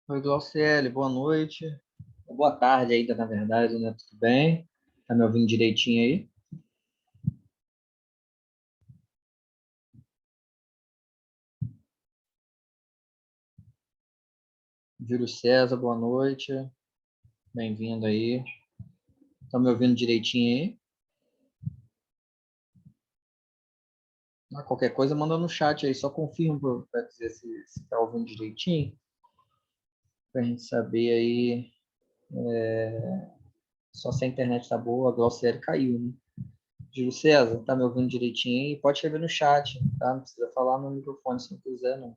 Oi, Glauciele, boa noite. Boa tarde ainda, na verdade, né? Tudo bem? Tá me ouvindo direitinho aí? Júlio César, boa noite. Bem-vindo aí. Tá me ouvindo direitinho aí? Qualquer coisa, manda no chat aí, só confirma para dizer se tá ouvindo direitinho, pra gente saber aí. Só se a internet tá boa, a Glauciele caiu, né? Júlio César, tá me ouvindo direitinho aí? Pode escrever no chat, tá? Não precisa falar no microfone se não quiser, não.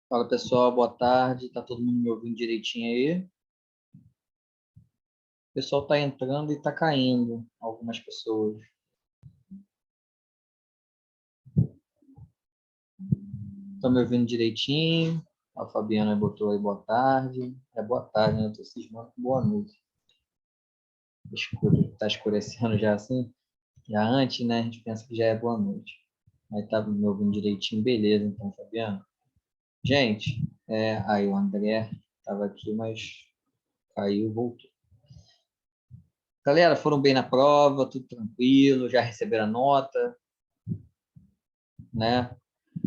Fala pessoal, boa tarde. Tá todo mundo me ouvindo direitinho aí? O pessoal está entrando e está caindo, algumas pessoas. Estão me ouvindo direitinho? A Fabiana botou aí boa tarde. É boa tarde, né? Eu tô cismando com boa noite. Escuro, tá escurecendo já assim? Já antes, né? A gente pensa que já é boa noite. Aí tá me ouvindo direitinho, beleza, então, Fabiana. Gente, aí o André estava aqui, mas caiu, voltou. Galera, foram bem na prova, tudo tranquilo, já receberam a nota, né?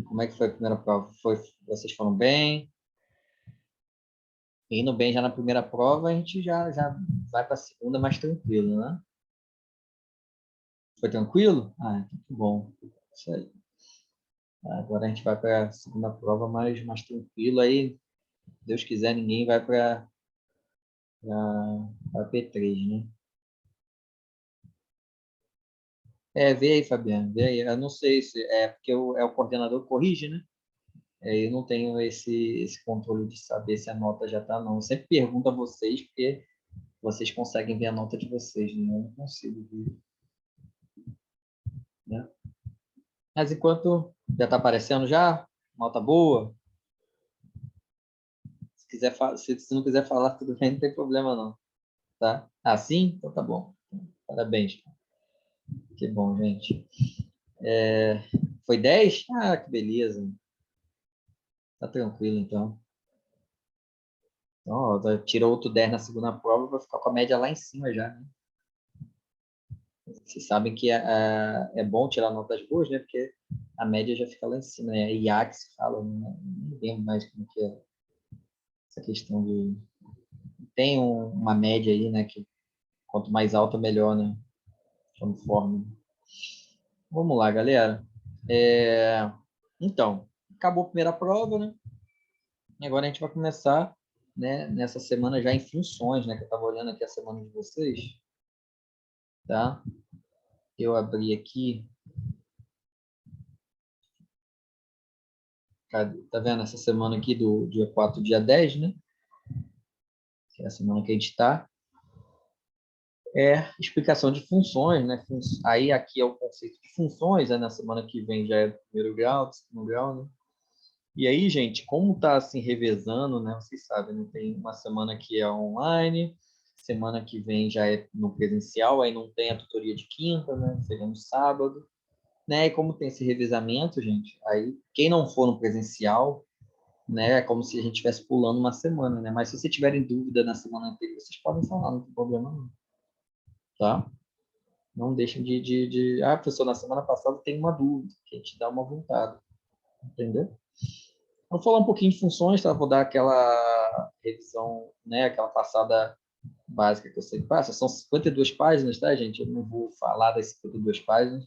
Como é que foi a primeira prova? Vocês foram bem? Indo bem já na primeira prova, a gente já vai para a segunda mais tranquilo, né? Foi tranquilo? Ah, então que bom. Isso aí. Agora a gente vai para a segunda prova mais tranquilo. Aí, Deus quiser, ninguém vai para a P3, né? Vê aí, Fabiano, vê aí. Eu não sei se é porque o coordenador corrige, né? Eu não tenho esse controle de saber se a nota já está, não. Eu sempre pergunto a vocês, porque vocês conseguem ver a nota de vocês, né? Eu não consigo ver, né? Mas enquanto já está aparecendo já, nota boa, se não quiser falar, tudo bem, não tem problema não, tá? Ah, sim? Então tá bom. Parabéns. Que bom, gente. Foi 10? Ah, que beleza. Tá tranquilo, então. Então, ó, tira outro 10 na segunda prova, vai ficar com a média lá em cima já, né? Vocês sabem que é bom tirar notas boas, né? Porque a média já fica lá em cima, né? IAC se fala, não lembro mais como que é essa questão de... Tem uma média aí, né? Que quanto mais alta, melhor, né? Então, fórmula. Vamos lá, galera. Então, acabou a primeira prova, né? E agora a gente vai começar, né, nessa semana já em funções, né? Que eu estava olhando aqui a semana de vocês. Tá? Eu abri aqui. Tá vendo essa semana aqui do dia 4, dia 10, né? Que é a semana que a gente está. Explicação de funções, né? Aí aqui é o conceito de funções, né? Na semana que vem já é do primeiro grau, do segundo grau, né? E aí, gente, como está assim revezando, né? Vocês sabem, né? Tem uma semana que é online, semana que vem já é no presencial, aí não tem a tutoria de quinta, né? Seria no sábado, né? E como tem esse revezamento, gente, aí quem não for no presencial, né? É como se a gente estivesse pulando uma semana, né? Mas se vocês tiverem dúvida na semana anterior, vocês podem falar, não tem problema não, tá? Não deixem professor, na semana passada tem uma dúvida, que a gente dá uma voltada, entendeu? Vou falar um pouquinho de funções, tá? Vou dar aquela revisão, né? Aquela passada básica que eu sempre passo. São 52 páginas, tá, gente? Eu não vou falar das 52 páginas.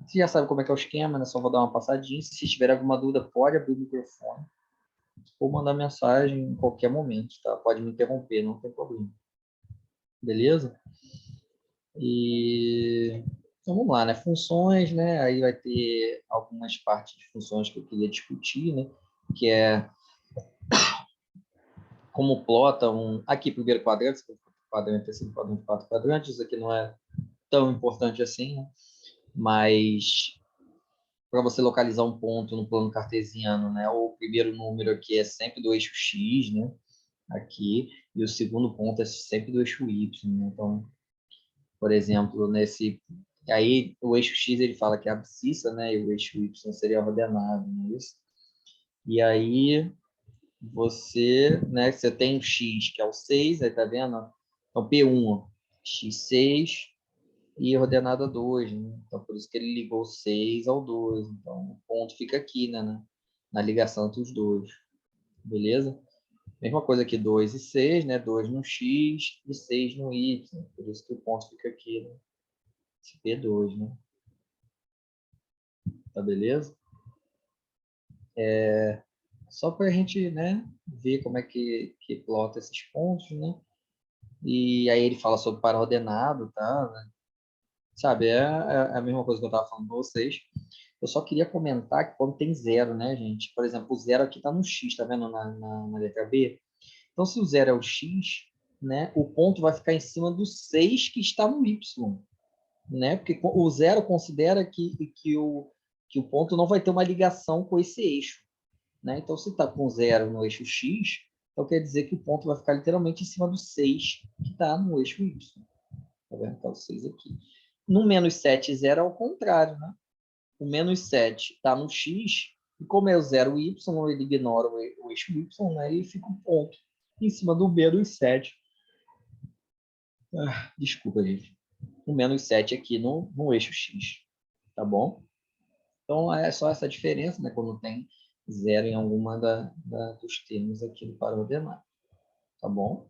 Você já sabe como é que é o esquema, né? Só vou dar uma passadinha. Se tiver alguma dúvida, pode abrir o microfone ou mandar mensagem em qualquer momento, tá? Pode me interromper, não tem problema. Beleza? Então vamos lá, né? Funções, né? Aí vai ter algumas partes de funções que eu queria discutir, né? Que é como plota aqui primeiro quadrante, quadrante assim, quadrante 4 quadrantes, isso aqui não é tão importante assim, né? Mas para você localizar um ponto no plano cartesiano, né? O primeiro número aqui é sempre do eixo x, né? Aqui, e o segundo ponto é sempre do eixo y, né? Então, por exemplo, aí o eixo x ele fala que é a abscissa, né? E o eixo y seria a ordenada, não é isso? E aí você tem o x, que é o 6, aí tá vendo? Então, P1, x6 e ordenada 2, né? Então, por isso que ele ligou o 6 ao 2. Então, o ponto fica aqui, né? Na ligação entre os dois. Beleza? Mesma coisa aqui, 2 e 6, né? 2 no x e 6 no y. Por isso que o ponto fica aqui, né? Esse P2, né? Tá beleza? Só para a gente, né, ver como é que plota esses pontos, né? E aí ele fala sobre para-ordenado, tá? Sabe, é a mesma coisa que eu estava falando para vocês. Eu só queria comentar que quando tem zero, né, gente? Por exemplo, o zero aqui está no x, tá vendo na letra B? Então, se o zero é o x, né, o ponto vai ficar em cima do 6 que está no y, né? Porque o zero considera que o ponto não vai ter uma ligação com esse eixo, né? Então, se está com zero no eixo x, então quer dizer que o ponto vai ficar literalmente em cima do 6 que está no eixo y. Tá vendo? Tá o 6 aqui. No menos 7 e 0 é o contrário, né? O menos 7 está no x, e como é o zero y, ele ignora o eixo y, né? E fica um ponto em cima do menos 7. Desculpa, gente. O menos 7 aqui no eixo x. Tá bom? Então, é só essa diferença, né? Quando tem zero em alguma dos termos aqui do para-ordenado. Tá bom?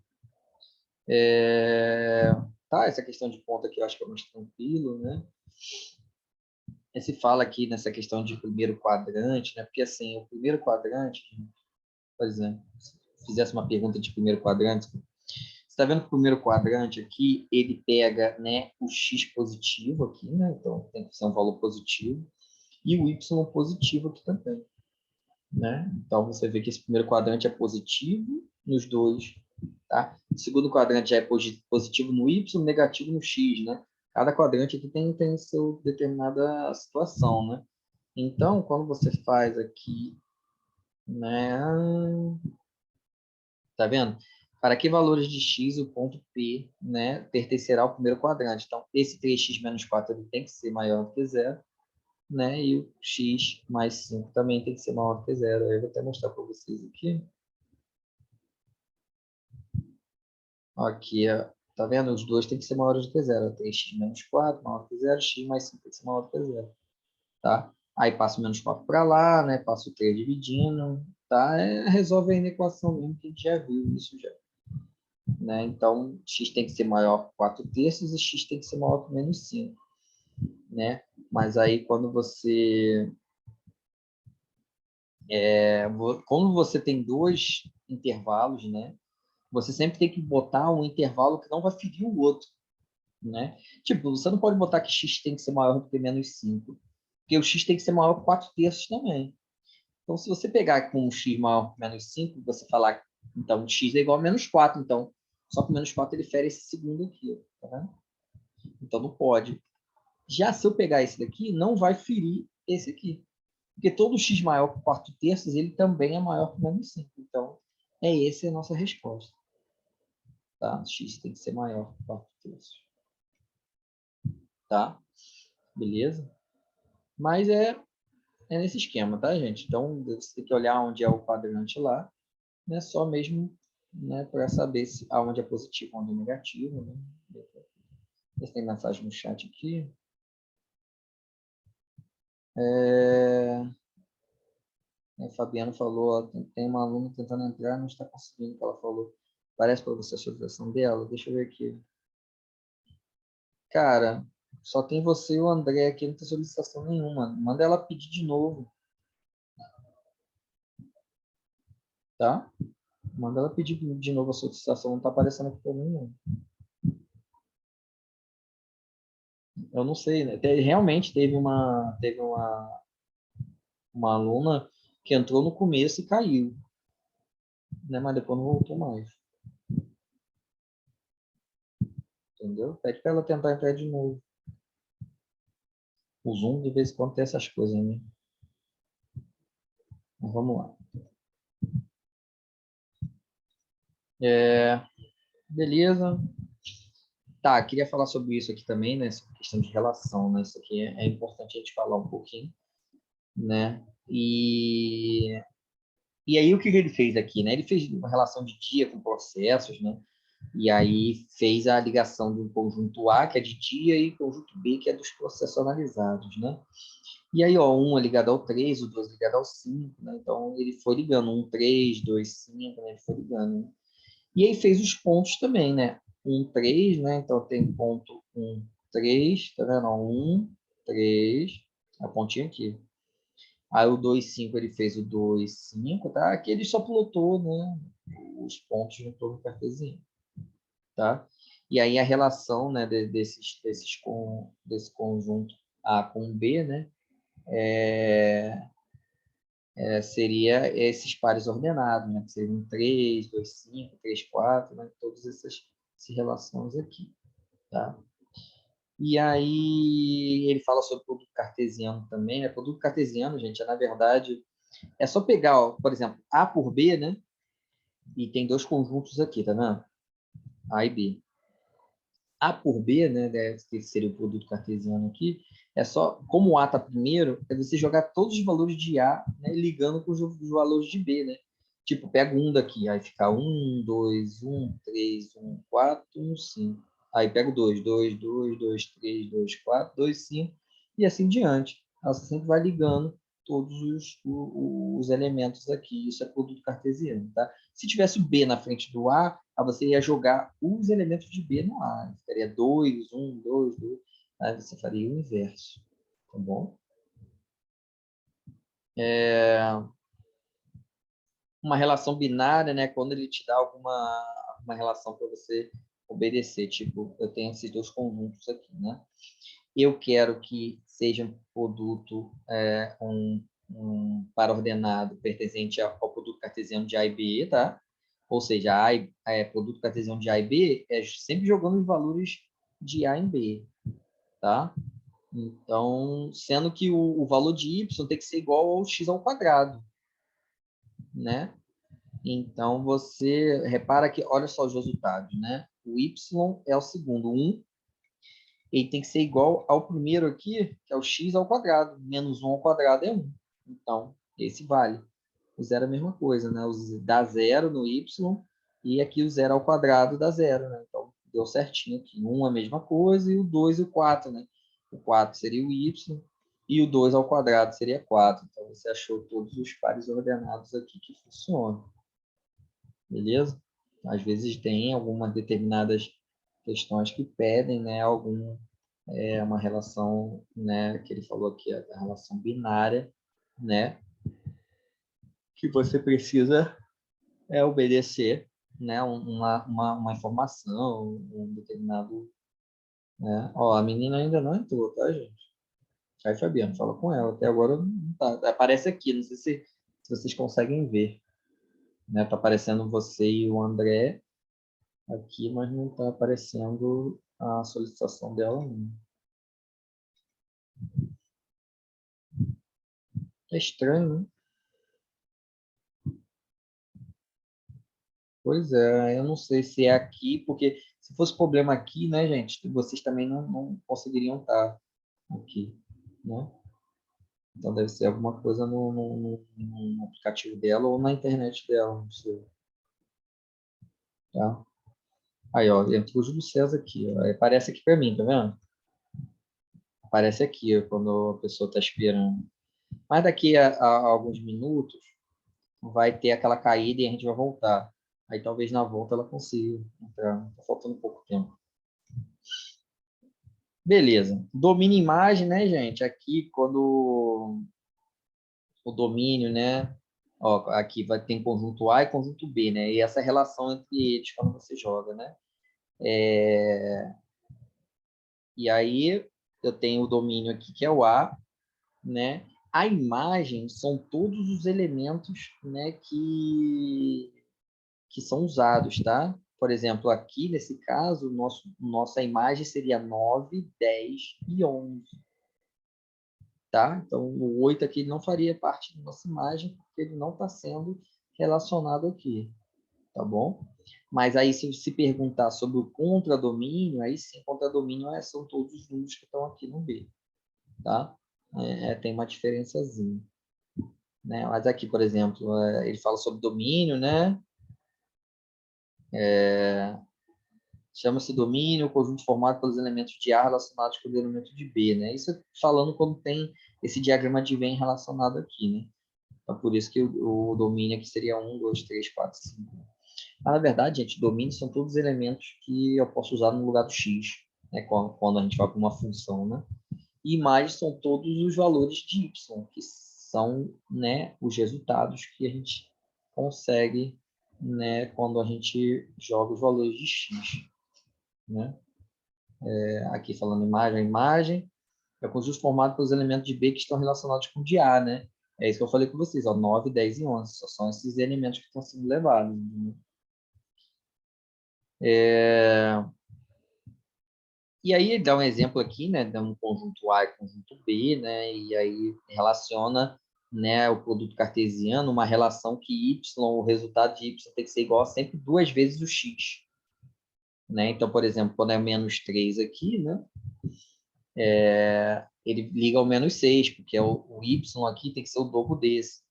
Tá, essa questão de ponto aqui eu acho que é mais tranquilo, né? Se fala aqui nessa questão de primeiro quadrante, né? Porque assim, o primeiro quadrante, por exemplo, se fizesse uma pergunta de primeiro quadrante, você está vendo que o primeiro quadrante aqui, ele pega, né, o x positivo aqui, né? Então tem que ser um valor positivo, e o y positivo aqui também, né? Então você vê que esse primeiro quadrante é positivo nos dois, tá? O segundo quadrante já é positivo no y, negativo no x, né? Cada quadrante aqui tem sua determinada situação, né? Então, quando você faz aqui, né? Tá vendo? Para que valores de x o ponto P, né, pertencerá ao primeiro quadrante? Então, esse 3x menos 4 ele tem que ser maior do que zero, né? E o x mais 5 também tem que ser maior do que zero. Eu vou até mostrar para vocês aqui. Aqui, tá vendo? Os dois têm que ser maiores do que zero. 3x menos 4 maior do que zero, x mais 5 tem que ser maior do que zero. Tá? Aí passa o menos 4 para lá, né? Passa o 3 dividindo, tá? Resolve aí na equação mesmo que a gente já viu isso já. Né? Então, x tem que ser maior que 4 terços e x tem que ser maior que menos 5. né? Mas aí quando você quando você tem dois intervalos, né? Você sempre tem que botar um intervalo que não vai ferir o outro, né? Tipo, você não pode botar que x tem que ser maior do que menos 5, porque o x tem que ser maior que 4 terços também. Então, se você pegar com um x maior que menos 5, você falar, então, x é igual a menos 4, então, só que menos 4 ele fere esse segundo aqui, tá vendo? Então, não pode. Já se eu pegar esse daqui, não vai ferir esse aqui. Porque todo x maior que 4 terços, ele também é maior que menos 5. Então, essa a nossa resposta. Tá? X tem que ser maior que 4 terços. Tá? Beleza? Mas é nesse esquema, tá, gente? Então, você tem que olhar onde é o quadrante lá, né? Só mesmo, né, para saber se aonde é positivo, onde é negativo, né? Se tem mensagem no chat aqui. A Fabiana falou, ó, tem uma aluna tentando entrar, não está conseguindo, o que ela falou. Parece para você a solicitação dela? Deixa eu ver aqui. Cara, só tem você e o André aqui, não tem solicitação nenhuma. Manda ela pedir de novo, tá? Manda ela pedir de novo a solicitação, não está aparecendo aqui para mim, não. Eu não sei, né? Realmente teve uma aluna que entrou no começo e caiu, né? Mas depois não voltou mais. Entendeu? Pede para ela tentar entrar de novo. O Zoom, de vez em quando, tem essas coisas, né? Mas vamos lá. Beleza. Tá, queria falar sobre isso aqui também, né? Essa questão de relação, né? Isso aqui é importante a gente falar um pouquinho, né? E aí, o que ele fez aqui, né? Ele fez uma relação de dia com processos, né? E aí fez a ligação do conjunto A, que é de dia, e conjunto B, que é dos processos analisados, né? E aí, ó, 1 é ligado ao 3, o 2 é ligado ao 5, né? Então, ele foi ligando 1, 3, 2, 5, né? Ele foi ligando, né? E aí fez os pontos também, né? 1, 3, né? Então, tem ponto 1, 3, tá vendo? 1, 3, a pontinha aqui. Aí o 2, 5, ele fez o 2, 5, tá? Aqui ele só plotou, né? Os pontos no torno cartesiano, tá? E aí a relação, né, desse conjunto A com B, né? Seria esses pares ordenados, né? Que seriam 3, 2, 5, 3, 4, né? Todas essas relações aqui, tá? E aí ele fala sobre produto cartesiano também, né? Produto cartesiano, gente, na verdade, é só pegar, ó, por exemplo, A por B, né? E tem dois conjuntos aqui, tá vendo? A e B. A por B, né, que seria o produto cartesiano aqui, é só, como o A está primeiro, é você jogar todos os valores de A, né, ligando com os valores de B, né? Tipo, pega um daqui, aí fica 1, 2, 1, 3, 1, 4, 1, 5. Aí pega o 2, 2, 2, 2, 3, 2, 4, 2, 5, e assim diante. Você sempre vai ligando todos os elementos aqui. Isso é produto cartesiano, tá? Se tivesse o B na frente do A, aí você ia jogar os elementos de B no A. Ficaria 2, 1, 2, 2. Aí você faria o inverso, tá bom? Uma relação binária, né? Quando ele te dá uma relação para você obedecer. Tipo, eu tenho esses dois conjuntos aqui, né? Eu quero que seja um produto, um par ordenado pertencente ao produto cartesiano de A e B, tá? Ou seja, produto cartesiano de A e B é sempre jogando os valores de A em B, tá? Então, sendo que o valor de y tem que ser igual ao x ao quadrado, né? Então, você repara que, olha só os resultados, né? O y é o segundo, 1, ele tem que ser igual ao primeiro aqui, que é o x ao quadrado. Menos 1 ao quadrado é 1. Então, esse vale. O zero é a mesma coisa, né? Dá zero no y e aqui o zero ao quadrado dá zero, né? Então, deu certinho aqui. 1 é a mesma coisa e o 2 e o 4, né? O 4 seria o y e o 2 ao quadrado seria 4. Então, você achou todos os pares ordenados aqui que funcionam. Beleza? Às vezes tem algumas determinadas questões que pedem, né, é uma relação, né, que ele falou aqui, a relação binária, né, que você precisa obedecer, né, uma informação, um determinado, né? Ó, a menina ainda não entrou, tá, gente? Aí, Fabiano, fala com ela. Até agora não tá. Aparece aqui, não sei se vocês conseguem ver, né? Tá aparecendo você e o André aqui, mas não tá aparecendo a solicitação dela, não. É estranho, né? Pois é, eu não sei se é aqui, porque se fosse problema aqui, né, gente, vocês também não conseguiriam estar aqui, né? Então deve ser alguma coisa no aplicativo dela ou na internet dela, não sei, tá? Aí, ó, entrou o Júlio César aqui, ó. Aparece aqui para mim, tá vendo? Aparece aqui, ó, quando a pessoa está esperando. Mas daqui a alguns minutos vai ter aquela caída e a gente vai voltar. Aí talvez na volta ela consiga entrar. Tá faltando pouco tempo. Beleza. Domínio imagem, né, gente? Aqui, quando o domínio, né? Ó, aqui vai ter conjunto A e conjunto B, né? E essa relação entre eles quando você joga, né? E aí eu tenho o domínio aqui que é o A, né? A imagem são todos os elementos, né, que são usados, tá? Por exemplo, aqui nesse caso, nossa imagem seria 9, 10 e 11, tá? Então, o 8 aqui não faria parte da nossa imagem, porque ele não está sendo relacionado aqui, tá bom? Mas aí, se perguntar sobre o contradomínio, aí sim, contradomínio são todos os números que estão aqui no B, tá? Tem uma diferençazinha, né? Mas aqui, por exemplo, ele fala sobre domínio, né? Chama-se domínio o conjunto formado pelos elementos de A relacionados com o elemento de B, né? Isso falando quando tem esse diagrama de Venn relacionado aqui, né? Então, por isso que o domínio aqui seria 1, 2, 3, 4, 5. Mas, na verdade, gente, domínio são todos os elementos que eu posso usar no lugar do x, né? Quando a gente vai para uma função, né? E imagens são todos os valores de y, que são, né, os resultados que a gente consegue, né, quando a gente joga os valores de x, né? Aqui falando imagem, a imagem é o conjunto formado pelos elementos de B que estão relacionados com o de A, né? É isso que eu falei com vocês, ó, 9, 10 e 11, só são esses elementos que estão sendo levados. Né? E aí ele dá um exemplo aqui, né, dá um conjunto A e conjunto B, né, e aí relaciona, né, o produto cartesiano, uma relação que y, o resultado de y tem que ser igual a sempre duas vezes o x, né? Então, por exemplo, quando é menos 3 aqui, né, ele liga ao menos 6, porque o y aqui tem que ser o dobro desse,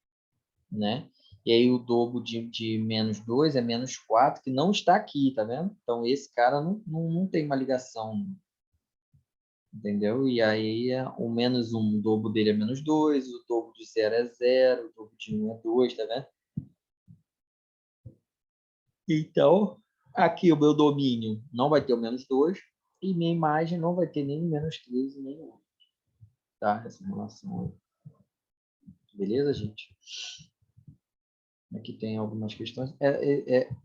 né? E aí o dobro de menos 2 é menos 4, que não está aqui, tá vendo? Então, esse cara não tem uma ligação, entendeu? E aí o menos 1, o dobro dele é menos 2, o dobro de 0 é 0, o dobro de 1 é 2, tá vendo? Então, aqui o meu domínio não vai ter o menos 2 e minha imagem não vai ter nem o menos 3 nem o 1, tá? Essa relação aí. Beleza, gente? Aqui tem algumas questões.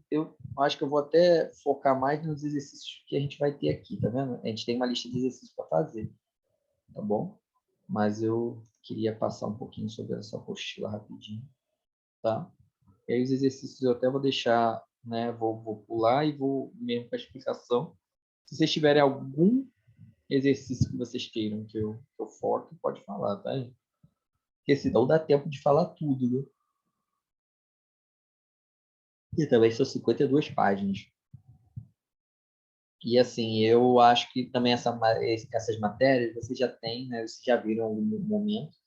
Eu acho que eu vou até focar mais nos exercícios que a gente vai ter aqui, tá vendo? A gente tem uma lista de exercícios para fazer, tá bom? Mas eu queria passar um pouquinho sobre essa apostila rapidinho, tá? E aí os exercícios eu até vou deixar, né? Vou pular e vou mesmo para a explicação. Se vocês tiverem algum exercício que vocês queiram que eu foque, pode falar, tá? Porque senão dá tempo de falar tudo, né? E também são 52 páginas. E assim, eu acho que também essas matérias vocês já têm, né? Vocês já viram em algum momento.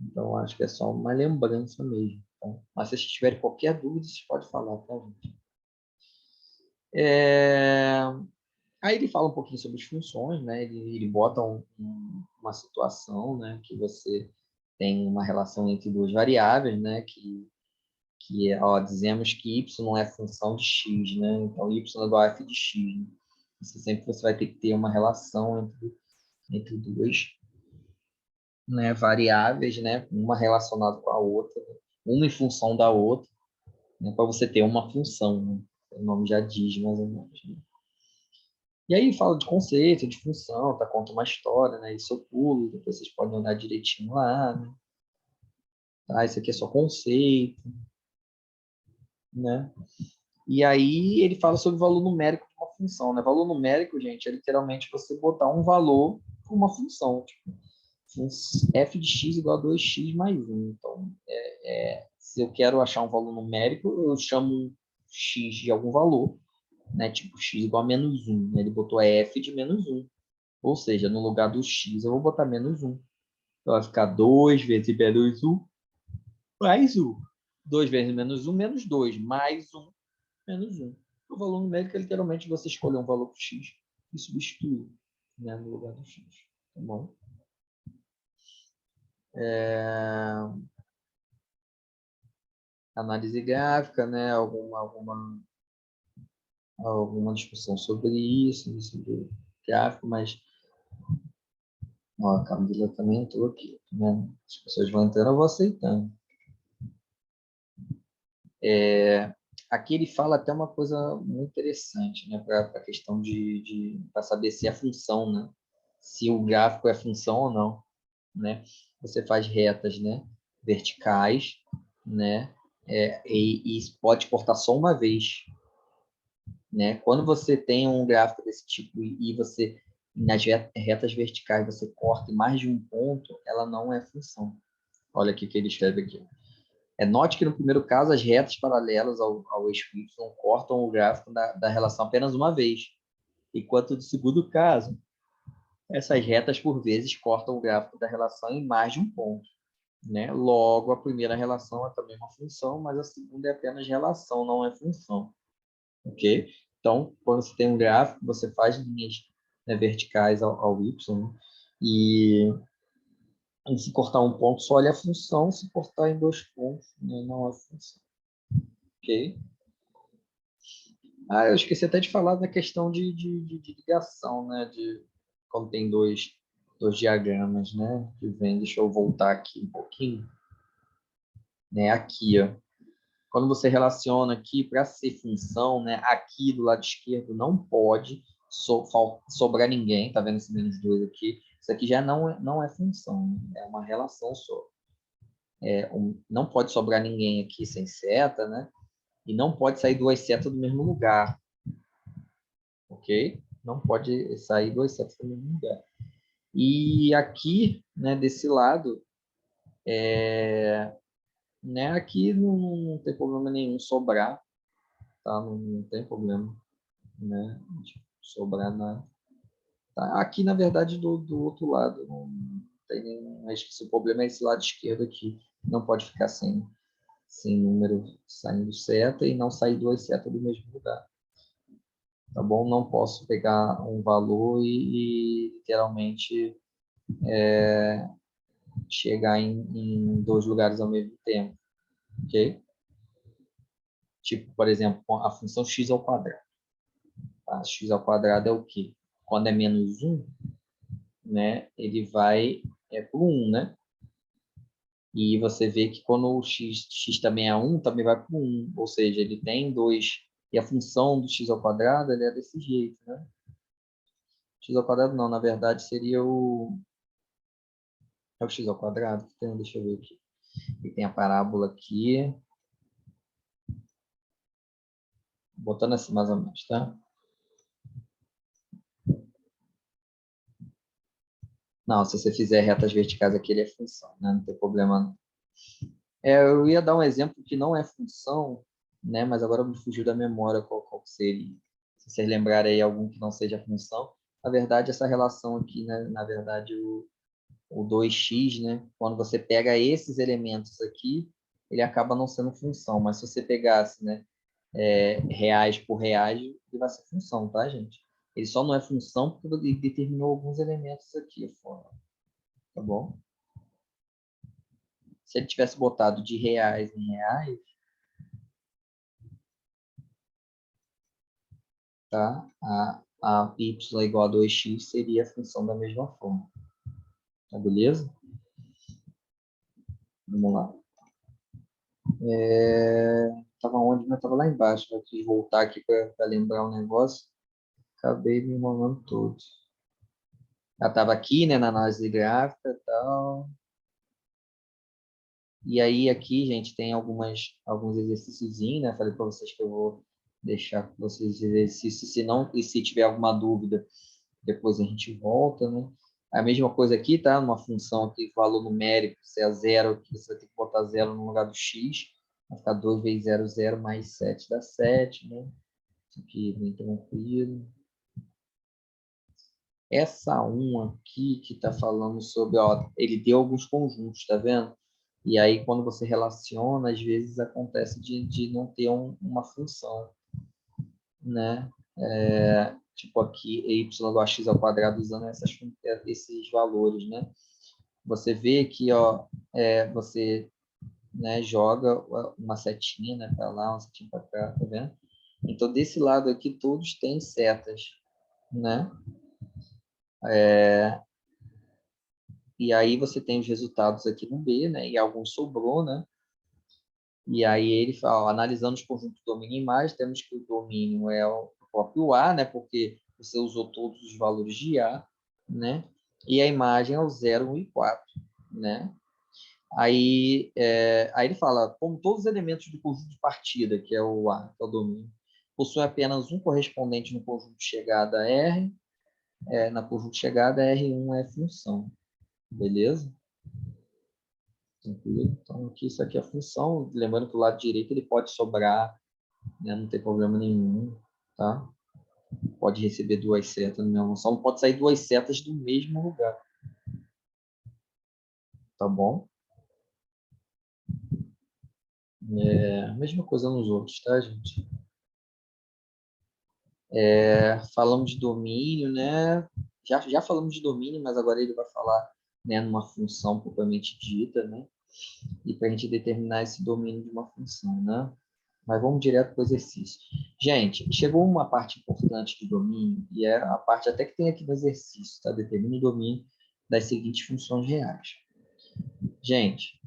Então, acho que é só uma lembrança mesmo. Tá? Mas se vocês tiverem qualquer dúvida, vocês podem falar, tá, gente? Aí ele fala um pouquinho sobre as funções, né? Ele bota uma situação, né? Que você tem uma relação entre duas variáveis, né? Ó, dizemos que y não é função de x, né? Então, y é igual a f de x. Né? Sempre você vai ter que ter uma relação entre entre duas, né, variáveis, né, uma relacionada com a outra, uma em função da outra, né, para você ter uma função, né? O nome já diz mais ou menos. Né? E aí fala de conceito, de função, tá? Conta uma história, né? Isso eu pulo, depois vocês podem olhar direitinho lá, né? Tá? Isso aqui é só conceito, né? E aí ele fala sobre o valor numérico de uma função, né? Valor numérico, gente, é literalmente você botar um valor para uma função. Tipo, f de x igual a 2x mais 1. Então, se eu quero achar um valor numérico, eu chamo x de algum valor, né? Tipo, x igual a menos 1. Né? Ele botou f de menos 1. Ou seja, no lugar do x, eu vou botar menos 1. Então, vai ficar 2 vezes menos 1 mais 1. 2 vezes menos 1, menos 2. Mais 1, menos 1. O valor numérico é literalmente você escolher um valor x e substituir, né, no lugar do x. Tá bom? Análise gráfica, né? Alguma discussão sobre isso, sobre gráfico, mas ó, a Camila também entrou aqui, né? As pessoas vão entrando, eu vou aceitando. Aqui ele fala até uma coisa muito interessante, né? Para a questão para saber se é função, né? Se o gráfico é função ou não, né? Você faz retas, né? Verticais, né? E pode cortar só uma vez, né? Quando você tem um gráfico desse tipo e você nas retas verticais você corta em mais de um ponto, ela não é função. Olha aqui que ele escreve aqui. Note que no primeiro caso as retas paralelas ao eixo y cortam o gráfico da relação apenas uma vez, enquanto no segundo caso essas retas por vezes cortam o gráfico da relação em mais de um ponto. Né? Logo, a primeira relação é também uma função, mas a segunda é apenas relação, não é função. Ok? Então, quando você tem um gráfico, você faz linhas, né, verticais ao y, né? E se cortar um ponto, só olha a função, se cortar em dois pontos, né, não é função. Ok? Eu esqueci até de falar da questão de ligação, né? Quando tem dois diagramas, né? Que vem, deixa eu voltar aqui um pouquinho. Né? Aqui, ó. Quando você relaciona aqui para ser função, né? Aqui do lado esquerdo não pode sobrar ninguém, tá vendo esse menos 2 aqui? Isso aqui já não é função, né? É uma relação só. Não pode sobrar ninguém aqui sem seta, né? E não pode sair duas setas do mesmo lugar, ok? Não pode sair duas setas do mesmo lugar. E aqui, né, desse lado, né, aqui não tem problema nenhum sobrar, tá? Não tem problema, né, de sobrar nada. Tá? Aqui, na verdade, do outro lado, não tem nenhum. Acho que o problema é esse lado esquerdo aqui. Não pode ficar sem número saindo seta e não sair duas setas do mesmo lugar. Tá bom? Não posso pegar um valor e literalmente chegar em dois lugares ao mesmo tempo, ok? Tipo, por exemplo, a função x ao quadrado. Tá? X ao quadrado é o quê? Quando é menos 1, né, ele vai para o 1, né? E você vê que quando o x também é 1, também vai para o 1. Ou seja, ele tem 2. E a função do x ao quadrado ele é desse jeito, né? X ao quadrado não, na verdade seria o... É o x ao quadrado? Então, deixa eu ver aqui. E tem a parábola aqui. Botando assim mais ou menos, tá? Não, se você fizer retas verticais aqui, ele é função, né? Não tem problema não. Eu ia dar um exemplo que não é função, né? Mas agora me fugiu da memória qual seria. Se vocês lembrarem aí algum que não seja função. Na verdade, essa relação aqui, né? Na verdade, o 2x, né? Quando você pega esses elementos aqui, ele acaba não sendo função. Mas se você pegasse, né? Reais por reais, ele vai ser função, tá, gente? Ele só não é função porque ele determinou alguns elementos aqui fora, tá bom? Se ele tivesse botado de reais em reais, tá? a y é igual a 2x seria a função da mesma forma. Tá beleza? Vamos lá. Estava onde? Eu estava lá embaixo. Eu quis voltar aqui para lembrar um negócio. Acabei me enrolando todo. Ela estava aqui, né, na análise gráfica e tal. E aí, aqui, gente, tem alguns exercícios, né? Falei para vocês que eu vou deixar com vocês exercícios. Se não, e se tiver alguma dúvida, depois a gente volta, né? A mesma coisa aqui, tá? Uma função aqui, valor numérico, se é zero, aqui você vai ter que botar zero no lugar do x. Vai ficar 2 vezes 0, 0, mais 7 dá 7, né? Isso aqui, bem tranquilo. Essa 1 aqui que está falando sobre, ó, ele deu alguns conjuntos, tá vendo? E aí, quando você relaciona, às vezes acontece de não ter uma função, né? Tipo aqui, y igual a x ao quadrado, usando esses valores, né? Você vê aqui, ó, você, né, joga uma setinha, né, para lá, uma setinha para cá, tá vendo? Então, desse lado aqui, todos têm setas, né? E aí você tem os resultados aqui no B, né? E alguns sobrou, né? E aí ele fala, ó, analisando os conjuntos domínio e imagem, temos que o domínio é o próprio A, né? Porque você usou todos os valores de A, né? E a imagem é o 0, 1 e 4, né? Aí ele fala, como todos os elementos do conjunto de partida, que é o A, que é o domínio, possuem apenas um correspondente no conjunto de chegada R, na conjunto de chegada R1 é função, beleza? Tranquilo? Então, aqui, isso aqui é a função. Lembrando que o lado direito ele pode sobrar, né? Não tem problema nenhum, tá? Pode receber duas setas na mesma função, não pode sair duas setas do mesmo lugar, tá bom? Mesma coisa nos outros, tá, gente? Falamos de domínio, né? Já falamos de domínio, mas agora ele vai falar, né, numa função propriamente dita, né? E para a gente determinar esse domínio de uma função, né? Mas vamos direto para o exercício. Gente, chegou uma parte importante de domínio, e é a parte até que tem aqui no exercício, tá? Determine o domínio das seguintes funções reais. Gente,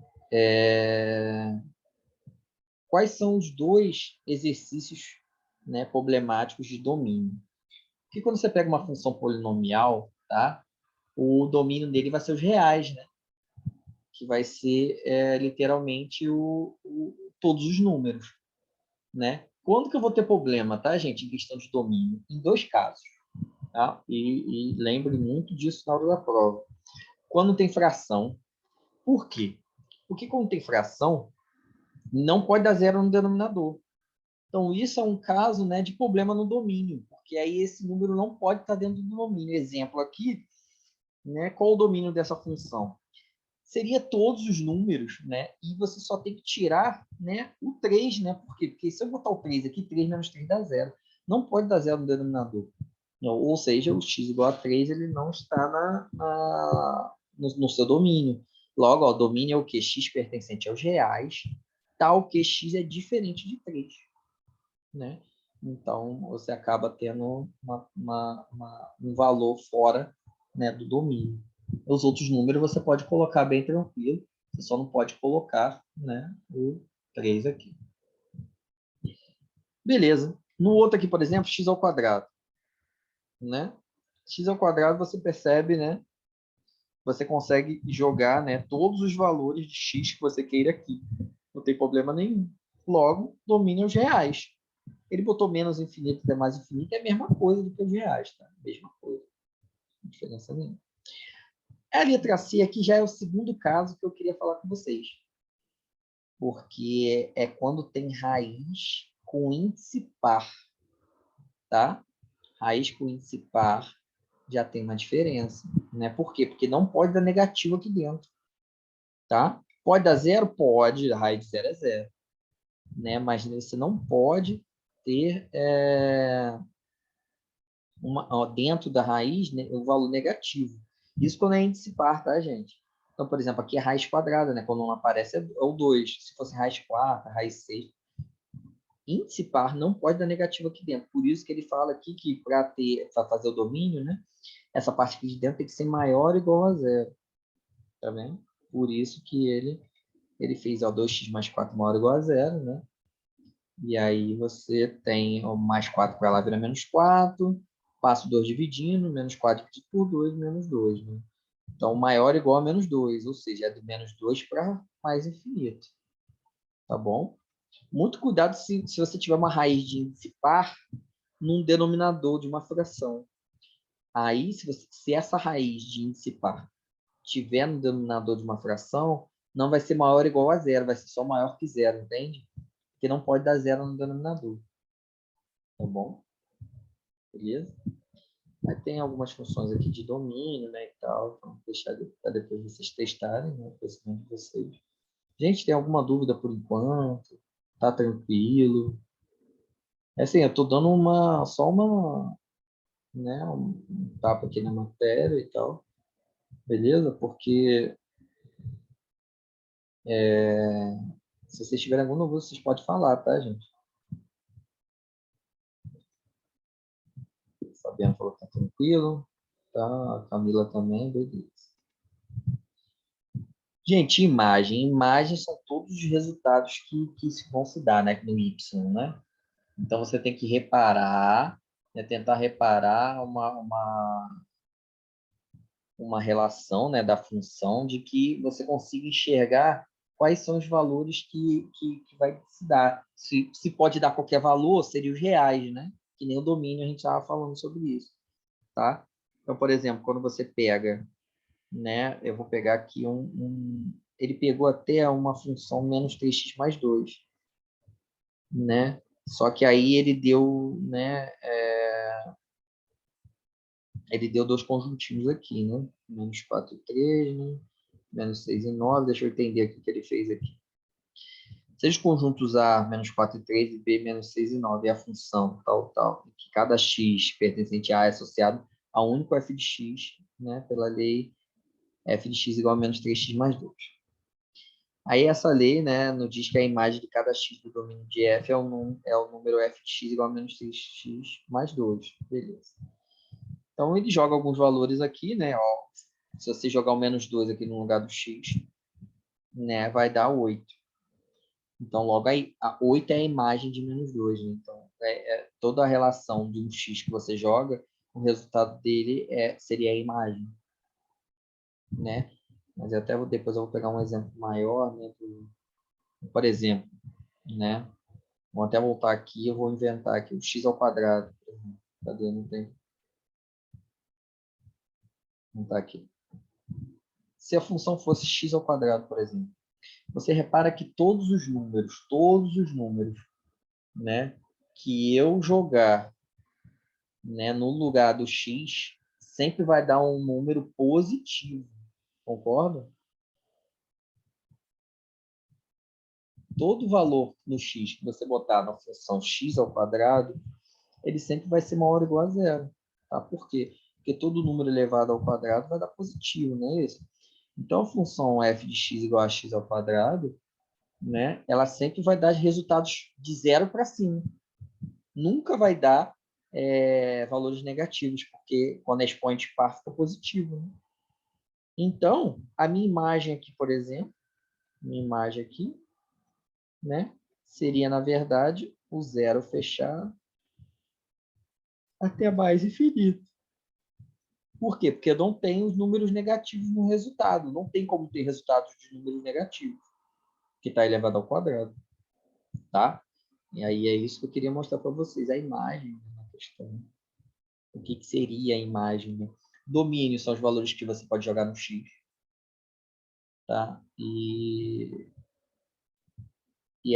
quais são os dois exercícios, né, problemáticos de domínio? Porque quando você pega uma função polinomial, tá? O domínio dele vai ser os reais, né? Que vai ser literalmente todos os números, né? Quando que eu vou ter problema, tá, gente, em questão de domínio? Em dois casos, tá? E lembre muito disso na hora da prova. Quando tem fração, por quê? Porque quando tem fração, não pode dar zero no denominador. Então, isso é um caso, né, de problema no domínio, porque aí esse número não pode estar dentro do domínio. Exemplo aqui, né, qual o domínio dessa função? Seria todos os números, né? E você só tem que tirar, né, o 3, né? Por quê? Porque se eu botar o 3 aqui, 3 menos 3 dá zero. Não pode dar zero no denominador. Ou seja, o x igual a 3, ele não está no seu domínio. Logo, ó, domínio é o que? X pertencente aos reais, tal que x é diferente de 3, né? Então, você acaba tendo um valor fora, né, do domínio. Os outros números você pode colocar bem tranquilo, você só não pode colocar, né, o 3 aqui. Beleza. No outro aqui, por exemplo, x ao quadrado, né? X ao quadrado você percebe, né? Você consegue jogar, né, todos os valores de x que você queira aqui. Não tem problema nenhum. Logo, domina os reais. Ele botou menos infinito até mais infinito, é a mesma coisa do que os reais, tá? Mesma coisa. Não tem diferença nenhuma. A letra C aqui já é o segundo caso que eu queria falar com vocês. Porque é quando tem raiz com índice par, tá? Raiz com índice par já tem uma diferença, né? Por quê? Porque não pode dar negativo aqui dentro, tá? Pode dar zero? Pode, a raiz de zero é zero, né? Mas você não pode ter dentro da raiz, né, o valor negativo. Isso quando é índice par, tá, gente? Então, por exemplo, aqui é raiz quadrada, né? Quando não aparece é o 2. Se fosse raiz quarta, raiz 6, índice par não pode dar negativo aqui dentro. Por isso que ele fala aqui que para fazer o domínio, né, essa parte aqui de dentro tem que ser maior ou igual a zero. Tá vendo? Por isso que ele fez 2x mais 4 maior ou igual a zero, né? E aí você tem o mais 4 para lá vira menos 4, passo 2 dividindo, menos 4 dividido por 2, menos 2, né? Então, maior ou igual a menos 2, ou seja, é do menos 2 para mais infinito. Tá bom? Muito cuidado se você tiver uma raiz de índice par num denominador de uma fração. Aí, se essa raiz de índice par tiver no denominador de uma fração, não vai ser maior ou igual a zero, vai ser só maior que zero, entende? Porque não pode dar zero no denominador. Tá bom? Beleza? Aí tem algumas funções aqui de domínio, né, e tal. Então, deixar para depois vocês testarem, né, o conhecimento de vocês. Gente, tem alguma dúvida por enquanto? Tá tranquilo? É assim, eu tô dando só uma, né, um tapa aqui na matéria e tal, beleza? Porque se vocês tiverem alguma dúvida, vocês podem falar, tá, gente? Fabiano falou que tá tranquilo, tá? A Camila também, beleza. Gente, imagens são todos os resultados que vão se dar, né, no Y, né? Então você tem que reparar, né, tentar reparar uma relação, né, da função de que você consiga enxergar quais são os valores que vai se dar. Se pode dar qualquer valor, seriam os reais, né? Que nem o domínio, a gente estava falando sobre isso, tá? Então, por exemplo, quando você pega, né, eu vou pegar aqui ele pegou até uma função menos 3x mais 2, né? Só que aí ele deu, né, ele deu dois conjuntinhos aqui, né? Menos 4 e 3, né? Menos 6 e 9. Deixa eu entender aqui o que ele fez aqui. Se os conjuntos A, menos 4 e 3, e B, menos 6 e 9, é a função tal, que cada x pertencente a A é associado a um único f de x, né? Pela lei f de x igual a menos 3x mais 2. Aí essa lei, né, nos diz que a imagem de cada x do domínio de f é o número f de x igual a menos 3x mais 2. Beleza. Então, ele joga alguns valores aqui, né? Ó, se você jogar o menos 2 aqui no lugar do x, né, vai dar 8. Então, logo aí, a 8 é a imagem de menos 2. Né? Então, toda a relação de um x que você joga, o resultado dele seria a imagem. Né? Mas depois eu vou pegar um exemplo maior. Né, por exemplo, né? Vou até voltar aqui, eu vou inventar aqui o x ao quadrado. Cadê? Não tem. Não está aqui. Se a função fosse x ao quadrado, por exemplo, você repara que todos os números, né, que eu jogar, né, no lugar do x, sempre vai dar um número positivo. Concorda? Todo valor no x que você botar na função x ao quadrado, ele sempre vai ser maior ou igual a zero. Tá? Por quê? Porque todo número elevado ao quadrado vai dar positivo, não é isso? Então, a função f de x igual a x ao quadrado, né, ela sempre vai dar resultados de zero para cima. Nunca vai dar valores negativos, porque quando é expoente par fica positivo. Né? Então, a minha imagem aqui, por exemplo, minha imagem aqui, né, seria, na verdade, o zero fechado até mais infinito. Por quê? Porque não tem os números negativos no resultado. Não tem como ter resultados de números negativos, que está elevado ao quadrado. Tá? E aí é isso que eu queria mostrar para vocês, a imagem na questão. O que seria a imagem? Né? Domínio são os valores que você pode jogar no x. Tá? E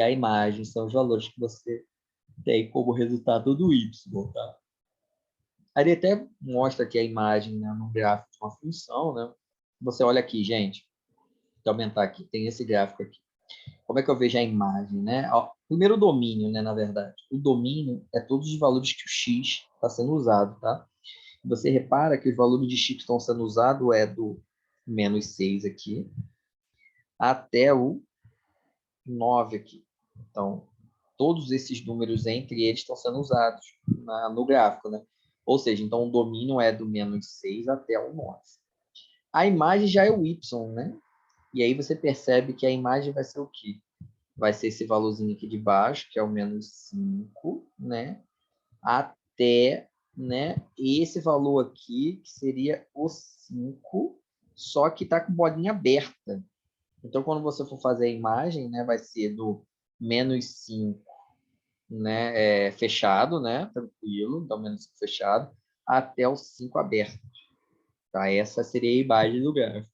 a imagem são os valores que você tem como resultado do y. Tá? Aí ele até mostra aqui a imagem, né, no gráfico de uma função. Né? Você olha aqui, gente. Vou aumentar aqui. Tem esse gráfico aqui. Como é que eu vejo a imagem? Né? Ó, primeiro o domínio, né, na verdade. O domínio é todos os valores que o x está sendo usado. Tá? Você repara que os valores de x que estão sendo usados é do menos 6 aqui até o 9 aqui. Então, todos esses números entre eles estão sendo usados no gráfico, né? Ou seja, então o domínio é do -6 até o 9. A imagem já é o y, né? E aí você percebe que a imagem vai ser o quê? Vai ser esse valorzinho aqui de baixo, que é o -5, né? Até, né, esse valor aqui, que seria o 5, só que está com bolinha aberta. Então, quando você for fazer a imagem, né, vai ser do -5, né, fechado, né, tranquilo, então -5 fechado, até o 5 aberto. Tá? Essa seria a imagem do gráfico.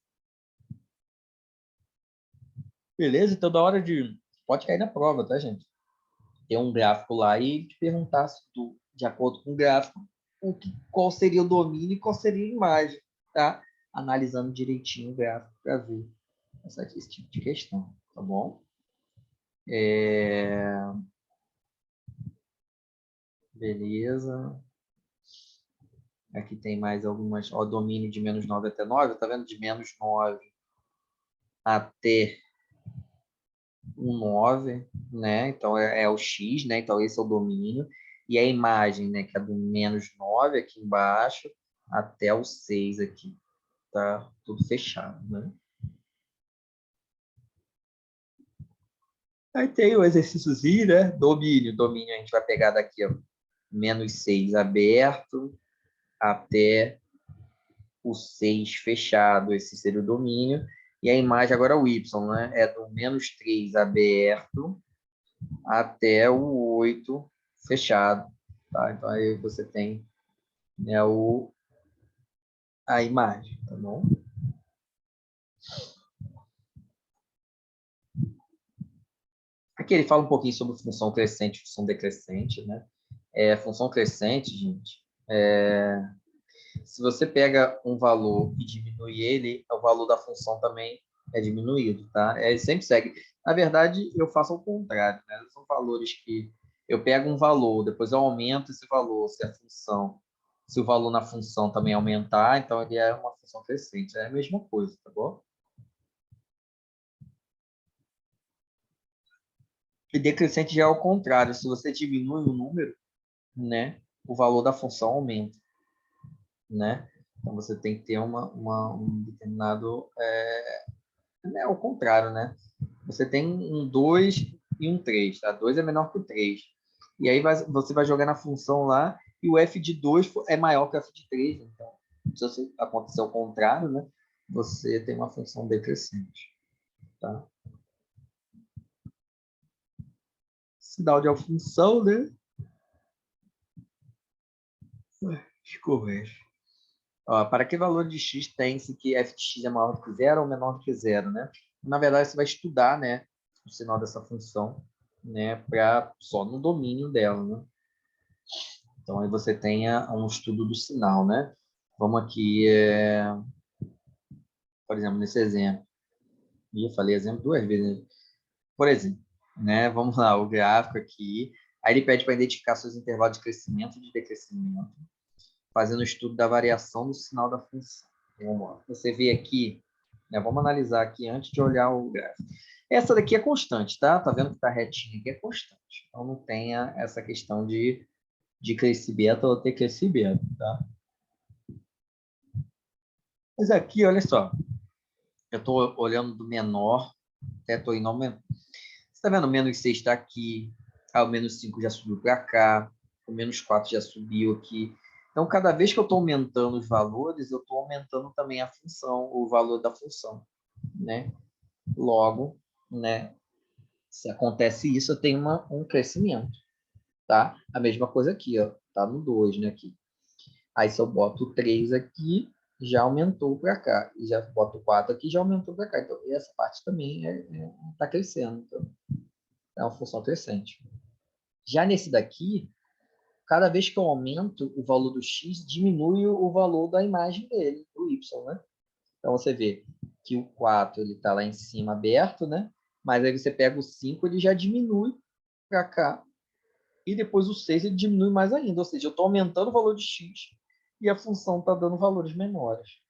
Beleza? Então, da hora de... Pode cair na prova, tá, gente? Tem um gráfico lá e te perguntar se tu, de acordo com o gráfico, qual seria o domínio e qual seria a imagem, tá? Analisando direitinho o gráfico para ver esse tipo de questão, tá bom? Beleza. Aqui tem mais algumas, ó, domínio de -9 até 9, tá vendo? De -9 até um 9, né? Então é o X, né? Então esse é o domínio. E a imagem, né? Que é do -9 aqui embaixo até o 6 aqui. Tá tudo fechado, né? Aí tem o exercíciozinho, né? Domínio. Domínio a gente vai pegar daqui, ó, -6 aberto até o 6 fechado. Esse seria o domínio. E a imagem agora o Y, né? É do -3 aberto até o 8 fechado. Tá? Então aí você tem, né, a imagem, tá bom? Aqui ele fala um pouquinho sobre função crescente e função decrescente, né? Função crescente, gente, se você pega um valor e diminui ele, o valor da função também é diminuído, tá? Ele sempre segue. Na verdade, eu faço ao contrário, né? São valores que eu pego um valor, depois eu aumento esse valor, se o valor na função também aumentar, então ele é uma função crescente. É a mesma coisa, tá bom? E decrescente já é o contrário. Se você diminui o número, né, o valor da função aumenta, né? Então você tem que ter um determinado é o contrário, né? Você tem um 2 e um 3, tá? 2 é menor que o 3. E aí você vai jogar na função lá e o f de 2 é maior que o f de 3. Então, se acontecer o contrário, né? Você tem uma função decrescente, tá? Sinal de função, né? Escorrer. Para que valor de x tem-se que f de x é maior do que zero ou menor do que zero, né? Na verdade, você vai estudar, né, o sinal dessa função, né, só no domínio dela, né? Então, aí você tenha um estudo do sinal, né? Vamos aqui, por exemplo, nesse exemplo. E eu falei exemplo duas vezes. Né? Por exemplo, né? Vamos lá, o gráfico aqui. Aí ele pede para identificar seus intervalos de crescimento e de decrescimento, fazendo o estudo da variação do sinal da função. Vamos lá. Você vê aqui, né? Vamos analisar aqui antes de olhar o gráfico. Essa daqui é constante, tá? Tá vendo que tá retinho aqui? É constante. Então, não tenha essa questão de crescimento ou decrescimento, tá? Mas aqui, olha só, eu estou olhando do menor até estou indo aumentando. Você está vendo o -6 está aqui, o -5 já subiu para cá, o -4 já subiu aqui. Então, cada vez que eu estou aumentando os valores, eu estou aumentando também a função, o valor da função, né? Logo, né, se acontece isso, eu tenho um crescimento, tá? A mesma coisa aqui, ó, tá no 2, né, aqui. Aí, se eu boto o 3 aqui, já aumentou para cá. E já boto o 4 aqui, já aumentou para cá. Então, essa parte também está crescendo. Então, é uma função crescente. Já nesse daqui, cada vez que eu aumento o valor do x, diminui o valor da imagem dele, do y, né? Então, você vê que o 4 está lá em cima aberto, né? Mas aí você pega o 5, ele já diminui para cá. E depois o 6 ele diminui mais ainda. Ou seja, eu estou aumentando o valor de x e a função está dando valores menores.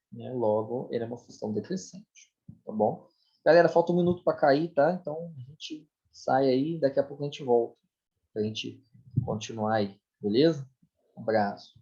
Né? Logo, ele é uma função decrescente. Tá bom? Galera, falta um minuto para cair, tá? Então, a gente sai aí, daqui a pouco a gente volta, para a gente continuar aí, beleza? Um abraço.